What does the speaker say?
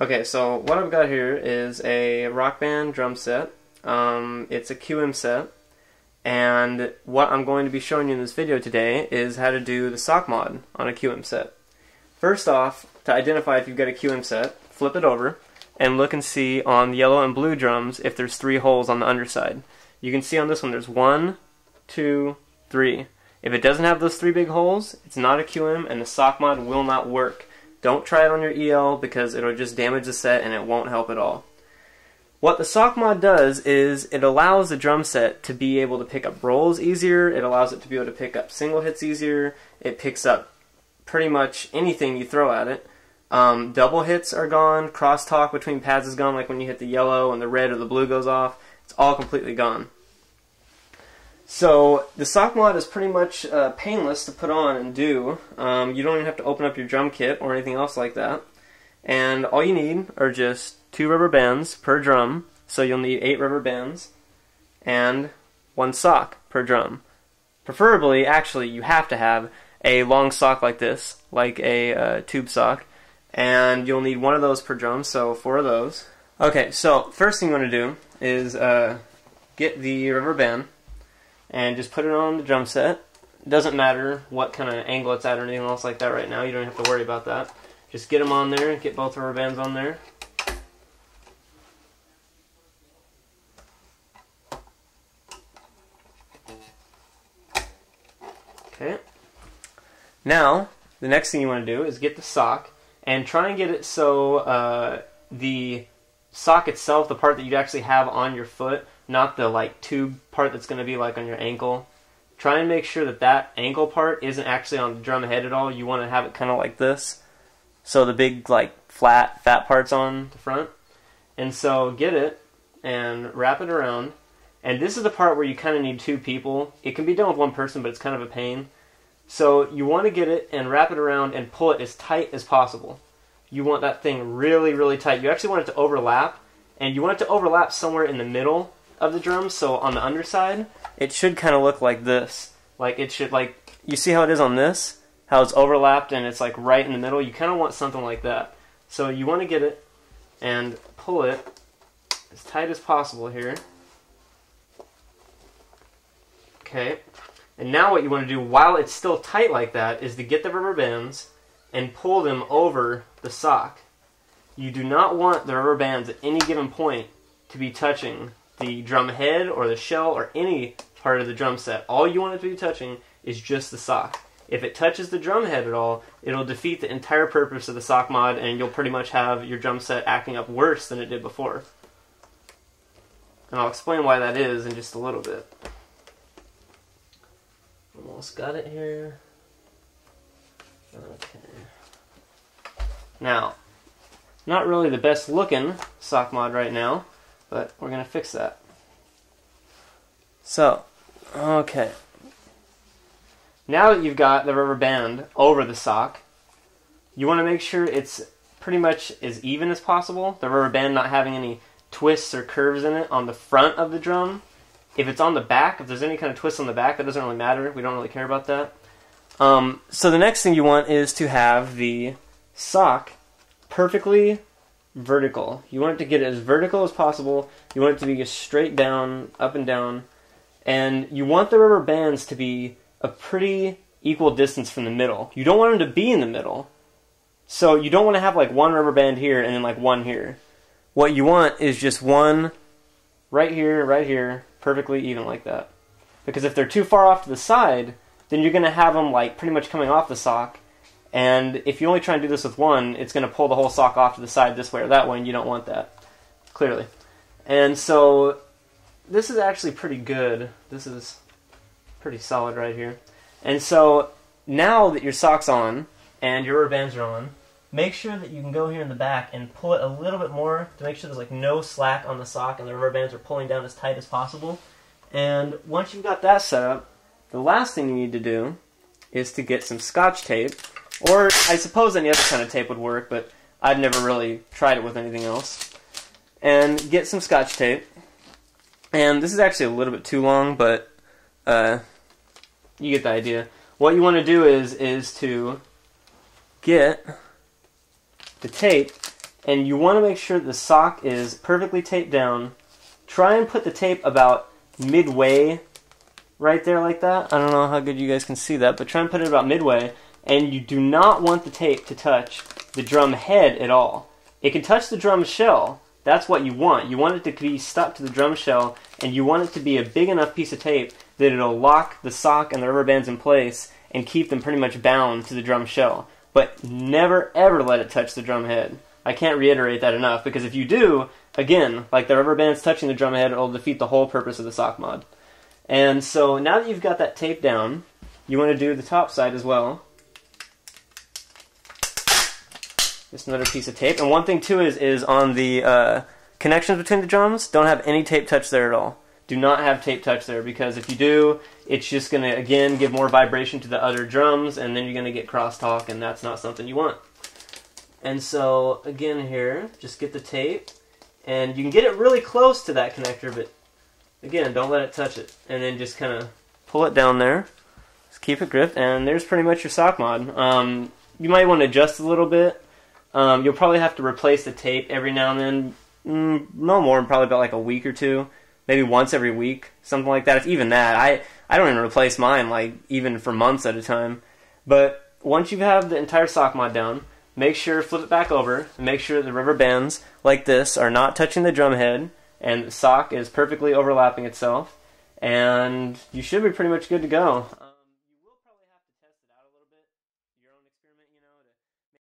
Okay, so what I've got here is a Rock Band drum set. It's a QM set, and what I'm going to be showing you in this video today is how to do the sock mod on a QM set. First off, to identify if you've got a QM set, flip it over and look and see on the yellow and blue drums if there's 3 holes on the underside. You can see on this one there's 1, 2, 3. If it doesn't have those 3 big holes, it's not a QM and the sock mod will not work. Don't try it on your EL because it'll just damage the set and it won't help at all. What the sock mod does is it allows the drum set to be able to pick up rolls easier, it allows it to be able to pick up single hits easier, it picks up pretty much anything you throw at it. Double hits are gone, crosstalk between pads is gone, like when you hit the yellow and the red or the blue goes off. It's all completely gone. So the sock mod is pretty much painless to put on and do. You don't even have to open up your drum kit or anything else like that. And all you need are just 2 rubber bands per drum, so you'll need 8 rubber bands, and 1 sock per drum. Preferably, actually, you have to have a long sock like this, like a tube sock, and you'll need 1 of those per drum, so 4 of those. Okay, so first thing you want to do is get the rubber band and just put it on the drum set. It doesn't matter what kind of angle it's at or anything else like that right now. You don't have to worry about that. Just get them on there, get both rubber bands on there. Okay. Now, the next thing you want to do is get the sock and try and get it so the sock itself, the part that you'd actually have on your foot, not the like tube part that's going to be like on your ankle. Try and make sure that that ankle part isn't actually on the drum head at all. You want to have it kind of like this. So the big like flat, fat part's on the front. And so get it and wrap it around. And this is the part where you kind of need 2 people. It can be done with 1 person, but it's kind of a pain. So you want to get it and wrap it around and pull it as tight as possible. You want that thing really, really tight. You actually want it to overlap. And you want it to overlap somewhere in the middle of the drum, so on the underside, it should kind of look like this. Like it should, like, you see how it is on this? How it's overlapped and it's like right in the middle? You kind of want something like that. So you want to get it and pull it as tight as possible here. Okay. And now what you want to do while it's still tight like that is to get the rubber bands and pull them over the sock. You do not want the rubber bands at any given point to be touching the drum head or the shell or any part of the drum set. All you want it to be touching is just the sock. If it touches the drum head at all, it'll defeat the entire purpose of the sock mod and you'll pretty much have your drum set acting up worse than it did before. And I'll explain why that is in just a little bit. Almost got it here. Okay. Now, not really the best looking sock mod right now, but we're going to fix that. So, okay. Now that you've got the rubber band over the sock, you want to make sure it's pretty much as even as possible. The rubber band not having any twists or curves in it on the front of the drum. If it's on the back, if there's any kind of twist on the back, that doesn't really matter. We don't really care about that. So the next thing you want is to have the sock perfectly vertical. You want it to get as vertical as possible. You want it to be just straight down, up and down. And you want the rubber bands to be a pretty equal distance from the middle. You don't want them to be in the middle. So you don't want to have like 1 rubber band here and then like 1 here. What you want is just 1 right here, perfectly even like that. Because if they're too far off to the side, then you're going to have them like pretty much coming off the sock. And if you only try and do this with 1, it's going to pull the whole sock off to the side this way or that way, and you don't want that, clearly. And so this is actually pretty good. This is pretty solid right here. And so now that your sock's on and your rubber bands are on, make sure that you can go here in the back and pull it a little bit more to make sure there's like no slack on the sock and the rubber bands are pulling down as tight as possible. And once you've got that set up, the last thing you need to do is to get some Scotch tape. Or I suppose any other kind of tape would work, but I've never really tried it with anything else. And get some Scotch tape. And this is actually a little bit too long, but you get the idea. What you want to do is to get the tape and you want to make sure the sock is perfectly taped down. Try and put the tape about midway, right there like that. I don't know how good you guys can see that, but try and put it about midway, and you do not want the tape to touch the drum head at all. It can touch the drum shell. That's what you want. You want it to be stuck to the drum shell, and you want it to be a big enough piece of tape that it'll lock the sock and the rubber bands in place and keep them pretty much bound to the drum shell. But never ever let it touch the drum head. I can't reiterate that enough, because if you do, again, like the rubber bands touching the drum head, it'll defeat the whole purpose of the sock mod. And so now that you've got that tape down, you want to do the top side as well. Just another piece of tape. And one thing too is on the connections between the drums, don't have any tape touch there at all. Do not have tape touch there, because if you do, it's just going to, again, give more vibration to the other drums, and then you're going to get crosstalk, and that's not something you want. And so, again here, just get the tape, and you can get it really close to that connector, but again, don't let it touch it. And then just kind of pull it down there. Just keep it gripped, and there's pretty much your sock mod. You might want to adjust a little bit. You'll probably have to replace the tape every now and then. No more than probably about like a week or two. Maybe once every week, something like that. If even that. I don't even replace mine like even for months at a time. But once you have the entire sock mod down, make sure, flip it back over, and make sure the rubber bands like this are not touching the drum head, and the sock is perfectly overlapping itself, and you should be pretty much good to go.